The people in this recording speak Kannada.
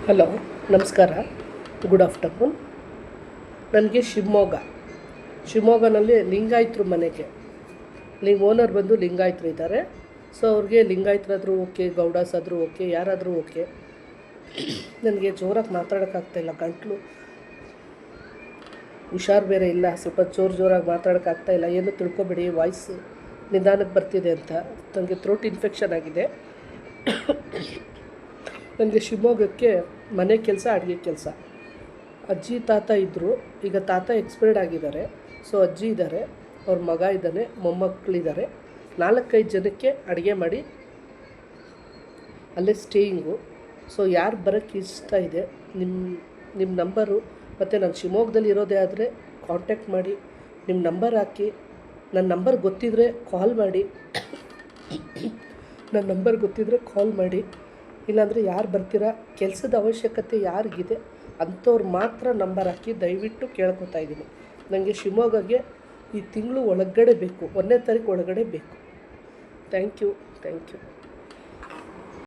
ಹಲೋ, ನಮಸ್ಕಾರ. Good afternoon. ನನಗೆ ಶಿವಮೊಗ್ಗನಲ್ಲಿ ಲಿಂಗಾಯತರು ಮನೆಗೆ ಓನರ್ ಬಂದು ಲಿಂಗಾಯತರು ಇದ್ದಾರೆ. ಸೊ ಅವ್ರಿಗೆ ಲಿಂಗಾಯತರಾದರೂ ಓಕೆ, ಗೌಡಾಸ್ ಆದರೂ ಓಕೆ, ಯಾರಾದರೂ ಓಕೆ. ನನಗೆ ಜೋರಾಗಿ ಮಾತಾಡೋಕ್ಕಾಗ್ತಾಯಿಲ್ಲ, ಗಂಟ್ಲು ಹುಷಾರು ಬೇರೆ ಇಲ್ಲ, ಸ್ವಲ್ಪ ಜೋರಾಗಿ ಮಾತಾಡೋಕ್ಕಾಗ್ತಾಯಿಲ್ಲ. ಏನು ತಿಳ್ಕೊಬೇಡಿ, ವಾಯ್ಸ್ ನಿಧಾನಕ್ಕೆ ಬರ್ತಿದೆ ಅಂತ. ನನಗೆ ಥ್ರೋಟ್ ಇನ್ಫೆಕ್ಷನ್ ಆಗಿದೆ. ನನಗೆ ಶಿವಮೊಗ್ಗಕ್ಕೆ ಮನೆ ಕೆಲಸ, ಅಡುಗೆ ಕೆಲಸ. ಅಜ್ಜಿ ತಾತ ಇದ್ದರು, ಈಗ ತಾತ ಎಕ್ಸ್ಪೈರ್ಡ್ ಆಗಿದ್ದಾರೆ. ಸೊ ಅಜ್ಜಿ ಇದ್ದಾರೆ, ಅವ್ರ ಮಗ ಇದ್ದಾನೆ, ಮೊಮ್ಮಕ್ಕಳಿದ್ದಾರೆ. 4-5 ಜನಕ್ಕೆ ಅಡುಗೆ ಮಾಡಿ ಅಲ್ಲೇ ಸ್ಟೇಯಿಂಗು. ಸೊ ಯಾರು ಬರೋಕ್ಕೆ ಇಷ್ಟ ಇದೆ, ನಿಮ್ಮ ನಂಬರು ಮತ್ತು ನಾನು ಶಿವಮೊಗ್ಗದಲ್ಲಿ ಇರೋದೇ ಆದರೆ ಕಾಂಟ್ಯಾಕ್ಟ್ ಮಾಡಿ, ನಿಮ್ಮ ನಂಬರ್ ಹಾಕಿ. ನನ್ನ ನಂಬರ್ ಗೊತ್ತಿದ್ದರೆ ಕಾಲ್ ಮಾಡಿ. ಇಲ್ಲಾಂದರೆ ಯಾರು ಬರ್ತೀರಾ, ಕೆಲಸದ ಅವಶ್ಯಕತೆ ಯಾರಿಗಿದೆ ಅಂಥವ್ರು ಮಾತ್ರ ನಂಬರ್ ಹಾಕಿ, ದಯವಿಟ್ಟು ಕೇಳ್ಕೊತಾ ಇದ್ದೀನಿ. ನನಗೆ ಶಿವಮೊಗ್ಗಕ್ಕೆ ಈ ತಿಂಗಳು ಒಳಗಡೆ ಬೇಕು, 1ನೇ ತಾರೀಕು ಒಳಗಡೆ ಬೇಕು. Thank you.